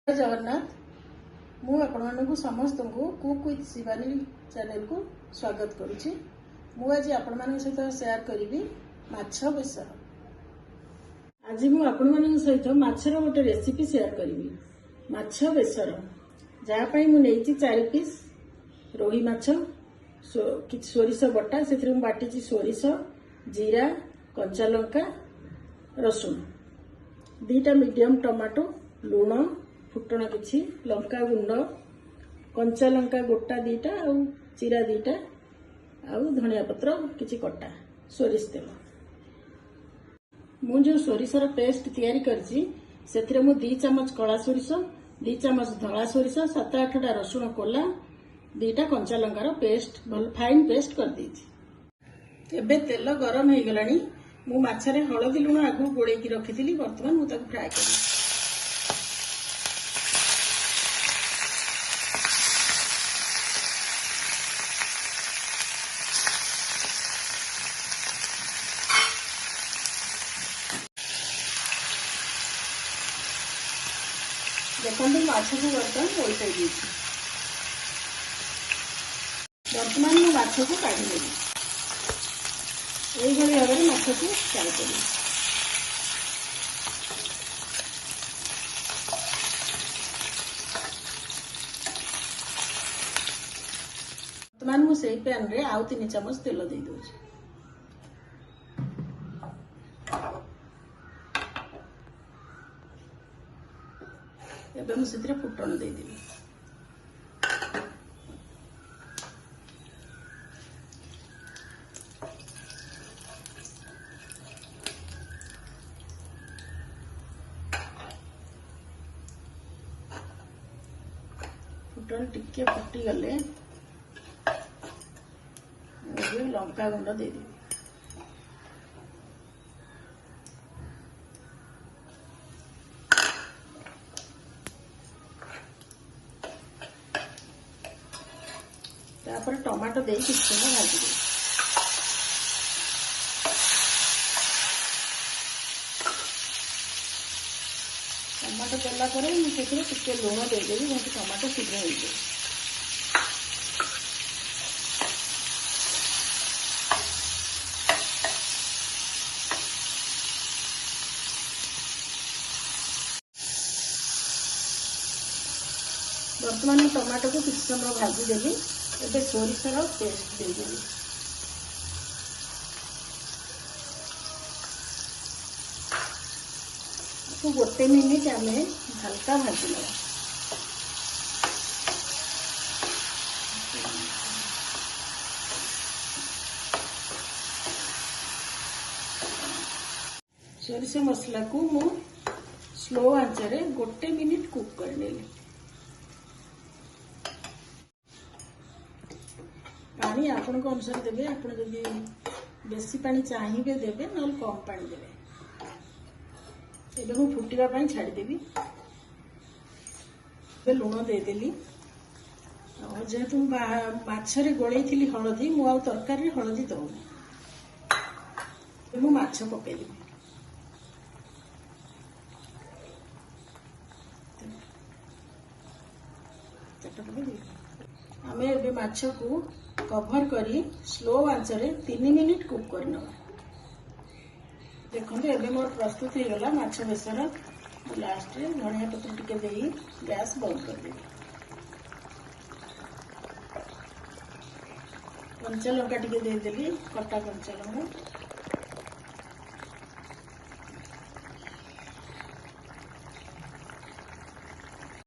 जय जगन्नाथ। मु आपण समस्त को कुक विथ शिवानी चैनल को स्वागत करुच्ची। मु आज आपण सहित शेयर करी माछ बेसर। आज मु आपण सहित माछर गोटे रेसिपी शेयर करी माछ बेसर। जहाँपाई मु नहीं 4 पीस रोही माछ सोरिष बटा से बाटी सोरिष जीरा कंचा लंका रसुण 2टा मीडियम टमाटो लुण फुटण किछि लंका गुंड कंचा लंका गोटा 2टा आ चिरा 2टा आ धनिया पत्र किछि कटा सोरिष तेल। मु जो सोरिषर पेस्ट तैयारी करछि सेथिरे मु 2 चम्मच कला सोरिष 2 चम्मच धला सोरिष 7-8टा रसुण कोला 2टा कंचा लंकार पेस्ट भल फाइन पेस्ट कर देछि। एबे तेल गरम हो गलानी। मु माछरे हळदी लुण आगु गोळेई की रखिथिली। वर्तमान मु ताकु फ्राई करी। देखो माछ को बर्तमान ओल्टाई दी। वर्तमान मु माछ को काढ़ी देवी। यही भाव में माछ को फ्राई करी। वर्तमान मु सेई पैन रे आउ 3 चम्मच तेल दे दूची। एवं से फुटण देदेवी। फुटण टिके फुटी गले लंका गुंड देदेवी। तापर टमाटो दे किसी समय भाजी दे। टमाटो देला पर मुझे टिके लुण देदेवी जैसे टमाटो शीघ्र हो जाए। वर्तमान टमाटो को किसी समय भाजी देवी। एबे सोरिषर पेस्ट देदेवी। गोटे मिनिट आम हल्का भाजी लगा। सोरिष मसला को मु स्लो आंच रे गोटे मिनिट कुक कर नेली। पानी आपण को अनुसार देवे। आपण जदि बेसी पानी चाहिए देवे न कम पानी देवे। एबे फुटिबा पाई छाड़ी देवी। लुण देदेली। जेहेतु माछरे गोळेई थिली हळदी मु आ तरकारी हळदी दउनी। मु माछ पकाई देवी। आमे एबे माछ को कवर करी स्लो आंच रे 3 मिनिट कुक करना। देखो एबे मोर प्रस्तुत हो गला माछ बेसर। लास्ट रे धनिया पत्र टिके देई गैस बंद कर देबी। कंचा लंका टिके दे देली कटा कंचा लंका।